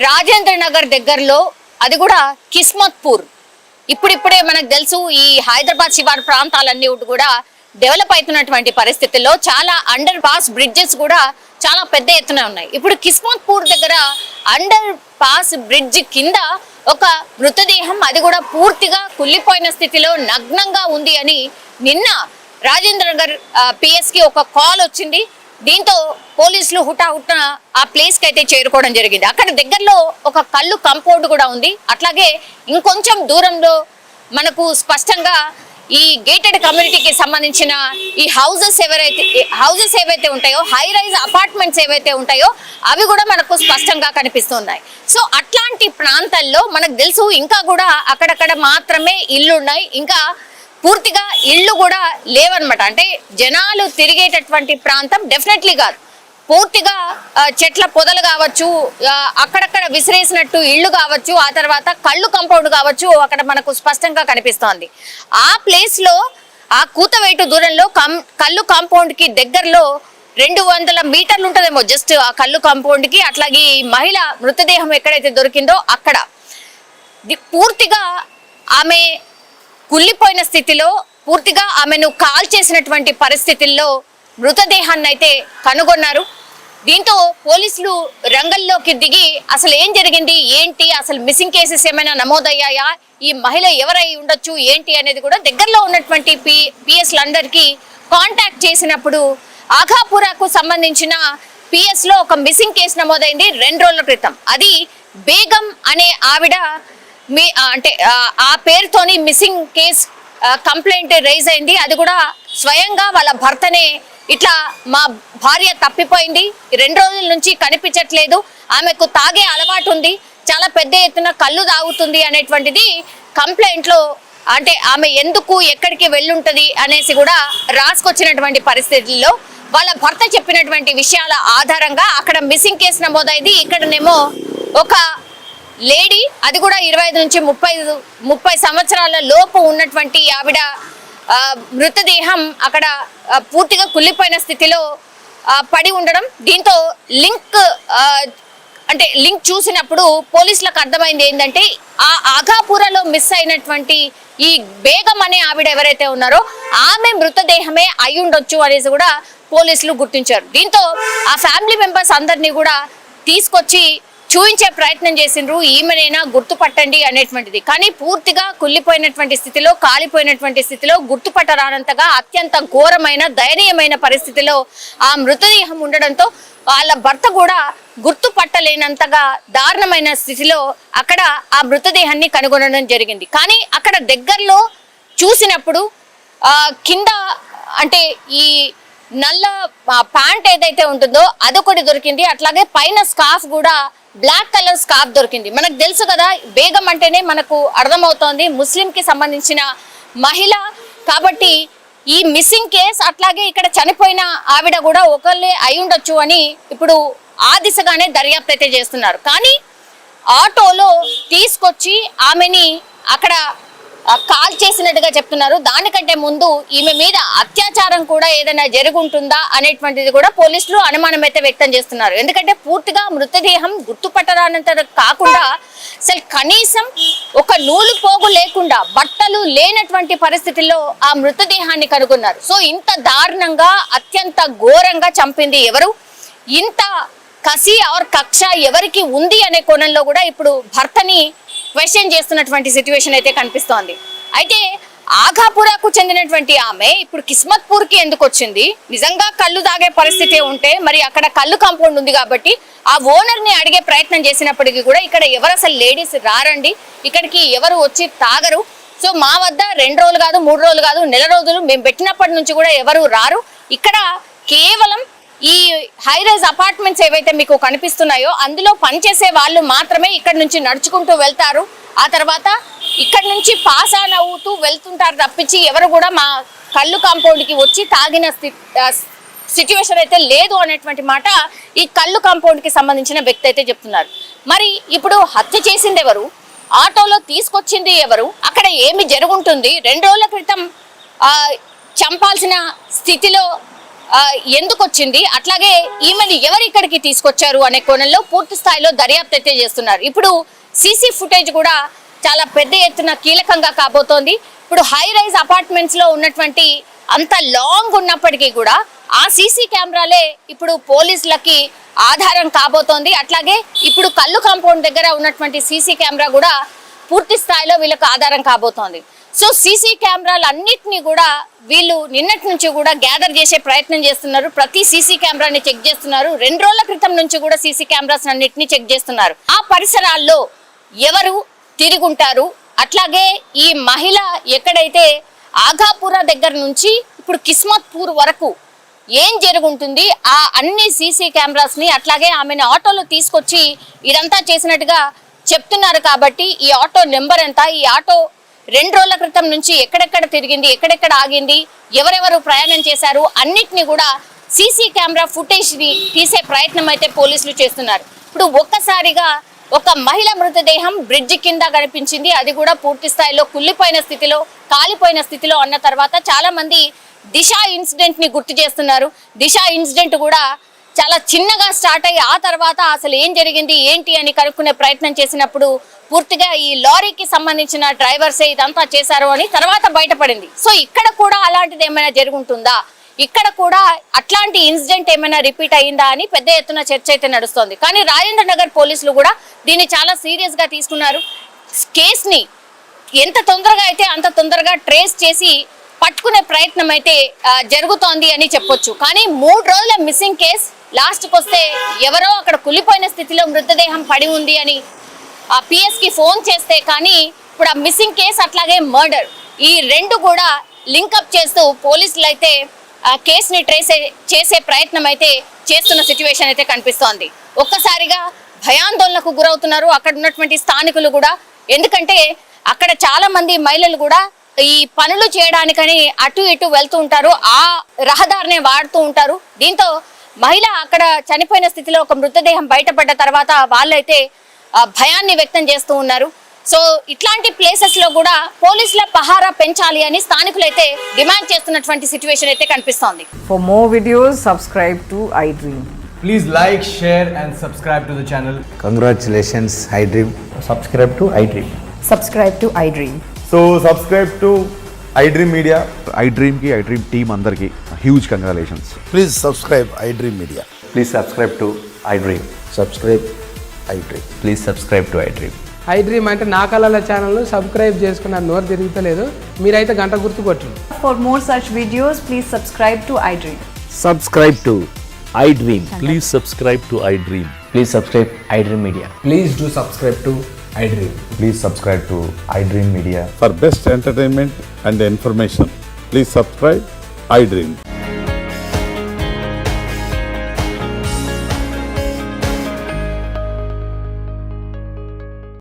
రాజేంద్ర నగర్ దగ్గరలో, అది కూడా కిస్మత్పూర్. ఇప్పుడిప్పుడే మనకు తెలుసు ఈ హైదరాబాద్ శివారు ప్రాంతాలన్నీ కూడా డెవలప్ అవుతున్నటువంటి పరిస్థితుల్లో చాలా అండర్ పాస్ బ్రిడ్జెస్ కూడా చాలా పెద్ద ఎత్తున ఉన్నాయి. ఇప్పుడు కిస్మత్పూర్ దగ్గర అండర్ పాస్ బ్రిడ్జ్ కింద ఒక మృతదేహం, అది కూడా పూర్తిగా కుళ్ళిపోయిన స్థితిలో నగ్నంగా ఉంది అని నిన్న రాజేంద్ర నగర్ పిఎస్ కి ఒక కాల్ వచ్చింది. దీంతో పోలీసులు హుటాహుట్న ఆ ప్లేస్ కి అయితే చేరుకోవడం జరిగింది. అక్కడ దగ్గరలో ఒక కళ్ళు కాంపౌండ్ కూడా ఉంది. అట్లాగే ఇంకొంచెం దూరంలో మనకు స్పష్టంగా ఈ గేటెడ్ కమ్యూనిటీకి సంబంధించిన ఈ హౌజెస్ ఏవైతే ఉంటాయో, హై రైజ్ అపార్ట్మెంట్స్ ఏవైతే ఉంటాయో అవి కూడా మనకు స్పష్టంగా కనిపిస్తున్నాయి. సో అట్లాంటి ప్రాంతాల్లో మనకు తెలుసు ఇంకా కూడా అక్కడక్కడ మాత్రమే ఇల్లు ఉన్నాయి, ఇంకా పూర్తిగా ఇళ్ళు కూడా లేవన్నమాట. అంటే జనాలు తిరిగేటటువంటి ప్రాంతం డెఫినెట్లీ కాదు. పూర్తిగా చెట్ల పొదలు కావచ్చు, అక్కడక్కడ విసిరేసినట్టు ఇళ్ళు కావచ్చు, ఆ తర్వాత కళ్ళు కాంపౌండ్ కావచ్చు, అక్కడ మనకు స్పష్టంగా కనిపిస్తోంది. ఆ ప్లేస్ లో ఆ కూతవేటు దూరంలో కళ్ళు కాంపౌండ్ కి దగ్గరలో 200 మీటర్లు ఉంటుందేమో జస్ట్ ఆ కళ్ళు కాంపౌండ్ కి. అట్లాగే ఈ మహిళ మృతదేహం ఎక్కడైతే దొరికిందో అక్కడ పూర్తిగా ఆమె కుళ్ళిపోయిన స్థితిలో, పూర్తిగా ఆమెను కాల్ చేసినటువంటి పరిస్థితుల్లో మృతదేహాన్ని అయితే కనుగొన్నారు. దీంతో పోలీసులు రంగంలోకి దిగి అసలు ఏం జరిగింది, ఏంటి, అసలు మిస్సింగ్ కేసెస్ ఏమైనా నమోదయ్యాయా, ఈ మహిళ ఎవరై ఉండొచ్చు ఏంటి అనేది కూడా దగ్గరలో ఉన్నటువంటి పిఎస్లందరికీ కాంటాక్ట్ చేసినప్పుడు ఆఘాపురాకు సంబంధించిన పిఎస్ లో ఒక మిస్సింగ్ కేసు నమోదైంది 2 రోజుల క్రితం. అది బేగం అనే ఆవిడ అంటే ఆ పేరుతోని మిస్సింగ్ కేస్ కంప్లైంట్ రైజ్ అయింది. అది కూడా స్వయంగా వాళ్ళ భర్తనే ఇట్లా మా భార్య తప్పిపోయింది, 2 రోజుల నుంచి కనిపించట్లేదు, ఆమెకు తాగే అలవాటు ఉంది, చాలా పెద్ద ఎత్తున కళ్ళు తాగుతుంది అనేటువంటిది కంప్లైంట్ లో, అంటే ఆమె ఎందుకు ఎక్కడికి వెళ్ళుంటది అనేసి కూడా రాసుకొచ్చినటువంటి పరిస్థితుల్లో వాళ్ళ భర్త చెప్పినటువంటి విషయాల ఆధారంగా అక్కడ మిస్సింగ్ కేసు నమోదైంది. ఇక్కడనేమో ఒక లేడీ, అది కూడా 25 నుంచి 30 సంవత్సరాల లోపు ఉన్నటువంటి ఆవిడ మృతదేహం అక్కడ పూర్తిగా కుళ్ళిపోయిన స్థితిలో పడి ఉండడం. దీంతో లింక్ చూసినప్పుడు పోలీసులకు అర్థమైంది ఏంటంటే ఆ ఆఘాపురలో మిస్ అయినటువంటి ఈ బేగం అనే ఆవిడ ఎవరైతే ఉన్నారో ఆమె మృతదేహమే అయి ఉండొచ్చు అనేసి కూడా పోలీసులు గుర్తించారు. దీంతో ఆ ఫ్యామిలీ మెంబర్స్ అందరినీ కూడా తీసుకొచ్చి చూయించే ప్రయత్నం చేసిండ్రు, ఈమెనైనా గుర్తుపట్టండి అనేటువంటిది. కానీ పూర్తిగా కుళ్ళిపోయినటువంటి స్థితిలో, కాలిపోయినటువంటి స్థితిలో, గుర్తుపట్టరానంతగా అత్యంత ఘోరమైన దయనీయమైన పరిస్థితిలో ఆ మృతదేహం ఉండడంతో వాళ్ళ భర్త కూడా గుర్తుపట్టలేనంతగా దారుణమైన స్థితిలో అక్కడ ఆ మృతదేహాన్ని కనుగొనడం జరిగింది. కానీ అక్కడ దగ్గరలో చూసినప్పుడు కింద అంటే ఈ నల్ల ప్యాంట్ ఏదైతే ఉంటుందో అదొకటి దొరికింది. అట్లాగే పైన స్కార్ఫ్ కూడా బ్లాక్ కలర్ స్కార్ఫ్ దొరికింది. మనకు తెలుసు కదా, బేగం అంటేనే మనకు అర్థమవుతోంది ముస్లిం కి సంబంధించిన మహిళ కాబట్టి ఈ మిస్సింగ్ కేస్, అట్లాగే ఇక్కడ చనిపోయిన ఆవిడ కూడా ఒకళ్ళే అయి ఉండొచ్చు అని ఇప్పుడు ఆ దిశగానే దర్యాప్తు అయితే చేస్తున్నారు. కానీ ఆటోలో తీసుకొచ్చి ఆమెని అక్కడ కాల్ చేసినట్టుగా చెప్తున్నారు. దానికంటే ముందు ఈమె మీద అత్యాచారం కూడా ఏదైనా జరుగుంటుందా అనేటువంటిది కూడా పోలీసులు అనుమానం అయితే వ్యక్తం చేస్తున్నారు. ఎందుకంటే పూర్తిగా మృతదేహం గుర్తుపట్టరానంత కాకుండా అసలు కనీసం ఒక నూలు పోగు లేకుండా, బట్టలు లేనటువంటి పరిస్థితుల్లో ఆ మృతదేహాన్ని కనుగొన్నారు. సో ఇంత దారుణంగా, అత్యంత ఘోరంగా చంపింది ఎవరు, ఇంత కసి ఆర్ కక్ష ఎవరికి ఉంది అనే కోణంలో కూడా ఇప్పుడు భర్తని క్వశ్చన్ చేస్తున్నటువంటి సిచ్యువేషన్ అయితే కనిపిస్తోంది. అయితే ఆఘాపురాకు చెందినటువంటి ఆమె ఇప్పుడు కిస్మత్పూర్ కి ఎందుకు వచ్చింది? నిజంగా కళ్ళు తాగే పరిస్థితి ఉంటే మరి అక్కడ కళ్ళు కాంపౌండ్ ఉంది కాబట్టి ఆ ఓనర్ ని అడిగే ప్రయత్నం చేసినప్పటికీ కూడా ఇక్కడ ఎవరు అసలు లేడీస్ రారండి, ఇక్కడికి ఎవరు వచ్చి తాగరు, సో మా వద్ద 2 రోజులు కాదు, 3 రోజులు కాదు, నెల రోజులు మేము పెట్టినప్పటి నుంచి కూడా ఎవరు రారు, ఇక్కడ కేవలం ఈ హై రైజ్ అపార్ట్మెంట్స్ ఏవైతే మీకు కనిపిస్తున్నాయో అందులో పనిచేసే వాళ్ళు మాత్రమే ఇక్కడ నుంచి నడుచుకుంటూ వెళ్తారు, ఆ తర్వాత ఇక్కడ నుంచి పాస్ ఆన్ అవుతూ వెళ్తుంటారు తప్పించి ఎవరు కూడా మా కళ్ళు కాంపౌండ్ కి వచ్చి తాగిన సిచ్యువేషన్ అయితే లేదు అనేటువంటి మాట ఈ కళ్ళు కాంపౌండ్ కి సంబంధించిన వ్యక్తి అయితే చెప్తున్నారు. మరి ఇప్పుడు హత్య చేసింది ఎవరు, ఆటోలో తీసుకొచ్చింది ఎవరు, అక్కడ ఏమి జరుగుంటుంది, 2 రోజుల క్రితం చంపాల్సిన స్థితిలో ఎందుకు వచ్చింది, అట్లాగే ఈమెను ఎవరు ఇక్కడికి తీసుకొచ్చారు అనే కోణంలో పూర్తి స్థాయిలో దర్యాప్తు అయితే చేస్తున్నారు. ఇప్పుడు సీసీ ఫుటేజ్ కూడా చాలా పెద్ద ఎత్తున కీలకంగా కాబోతోంది. ఇప్పుడు హై రైజ్ అపార్ట్మెంట్స్ లో ఉన్నటువంటి అంత లాంగ్ ఉన్నప్పటికీ కూడా ఆ సీసీ కెమెరాలే ఇప్పుడు పోలీసులకి ఆధారం కాబోతోంది. అట్లాగే ఇప్పుడు కల్లు కాంపౌండ్ దగ్గర ఉన్నటువంటి సీసీ కెమెరా కూడా పూర్తి స్థాయిలో వీళ్ళకి ఆధారం కాబోతోంది. సో సీసీ కెమెరాలు అన్నిటినీ కూడా వీళ్ళు నిన్నటి నుంచి కూడా గ్యాదర్ చేసే ప్రయత్నం చేస్తున్నారు. ప్రతి సీసీ కెమెరాని చెక్ చేస్తున్నారు. 2 రోజుల క్రితం నుంచి కూడా సీసీ కెమెరాస్ అన్నిటినీ చెక్ చేస్తున్నారు. ఆ పరిసరాల్లో ఎవరు తిరుగుంటారు, అట్లాగే ఈ మహిళ ఎక్కడైతే ఆగాపురా దగ్గర నుంచి ఇప్పుడు కిస్మత్పూర్ వరకు ఏం జరుగుంటుంది, ఆ అన్ని సీసీ కెమెరాస్ ని అట్లాగే ఆమెను ఆటోలో తీసుకొచ్చి ఇదంతా చేసినట్టుగా చెప్తున్నారు. కాబట్టి ఈ ఆటో నెంబర్ ఎంత, ఈ ఆటో 2 రోజుల క్రితం నుంచి ఎక్కడెక్కడ తిరిగింది, ఎక్కడెక్కడ ఆగింది, ఎవరెవరు ప్రయాణం చేశారు అన్నిటిని కూడా సీసీ కెమెరా ఫుటేజ్ ని తీసే ప్రయత్నం అయితే పోలీసులు చేస్తున్నారు. ఇప్పుడు ఒక్కసారిగా ఒక మహిళ మృతదేహం బ్రిడ్జి కింద కనిపించింది. అది కూడా పూర్తి స్థాయిలో కుళ్ళిపోయిన స్థితిలో, కాలిపోయిన స్థితిలో అన్న తర్వాత చాలా మంది దిశ ఇన్సిడెంట్ ని గుర్తు చేస్తున్నారు. దిశ ఇన్సిడెంట్ కూడా చాలా చిన్నగా స్టార్ట్ అయ్యి ఆ తర్వాత అసలు ఏం జరిగింది ఏంటి అని కనుక్కునే ప్రయత్నం చేసినప్పుడు పూర్తిగా ఈ లారీకి సంబంధించిన డ్రైవర్సే ఇదంతా చేశారు అని తర్వాత బయటపడింది. సో ఇక్కడ కూడా అలాంటిది ఏమైనా జరుగుంటుందా, ఇక్కడ కూడా అట్లాంటి ఇన్సిడెంట్ ఏమైనా రిపీట్ అయ్యిందా అని పెద్ద ఎత్తున చర్చ అయితే నడుస్తోంది. కానీ రాజేంద్ర నగర్ పోలీసులు కూడా దీన్ని చాలా సీరియస్ గా తీసుకున్నారు. కేసుని ఎంత తొందరగా అయితే అంత తొందరగా ట్రేస్ చేసి పట్టుకునే ప్రయత్నం అయితే జరుగుతోంది అని చెప్పొచ్చు. కానీ 3 రోజుల మిస్సింగ్ కేసు లాస్ట్కి వస్తే ఎవరో అక్కడ కులిపోయిన స్థితిలో మృతదేహం పడి ఉంది అని ఆ పిఎస్ కి ఫోన్ చేస్తే కానీ ఇప్పుడు ఆ మిస్సింగ్ కేసు అట్లాగే మర్డర్ ఈ 2 కూడా లింకప్ చేస్తూ పోలీసులు అయితే కేసుని ట్రేస్ చేసే ప్రయత్నం అయితే చేస్తున్న సిచ్యువేషన్ అయితే కనిపిస్తోంది. ఒక్కసారిగా భయాందోళనకు గురవుతున్నారు అక్కడ ఉన్నటువంటి స్థానికులు కూడా. ఎందుకంటే అక్కడ చాలా మంది మహిళలు కూడా ఈ పనులు చేయడానికని అటు ఇటు వెళ్తూ ఉంటారు, ఆ రహదారిని వాడుతూ ఉంటారు. దీంతో మహిళ అక్కడ చనిపోయిన స్థితిలో ఒక మృతదేహం బయటపడ్డ తర్వాత వాళ్ళైతే భయాన్ని వ్యక్తం చేస్తూ ఉన్నారు. సో ఇట్లాంటి ప్లేసెస్ లో కూడా పోలీసుల పహారా పెంచాలి అని స్థానికులు అయితే డిమాండ్ చేస్తున్నటువంటి సిచ్యువేషన్ అయితే కనిపిస్తోంది. For more videos, subscribe to iDream. Please like, share and subscribe to the channel. Congratulations, iDream. Subscribe to iDream. Subscribe to iDream. So subscribe to iDream Media. iDream ki iDream team andarki huge congratulations. Please subscribe iDream Media. Please subscribe to iDream. Subscribe iDream. Please subscribe to iDream. iDream అంటే నా కళల channel subscribe చేసుకున్న నోరు తిరుగుతలేదు, మీరైతే గంట గుర్తు కొట్టండి. For more such videos, please subscribe to iDream. Subscribe to iDream. Please subscribe to iDream. Please subscribe iDream Media. Please do subscribe to iDream. Please subscribe to iDream Media. For best entertainment and information, please subscribe iDream.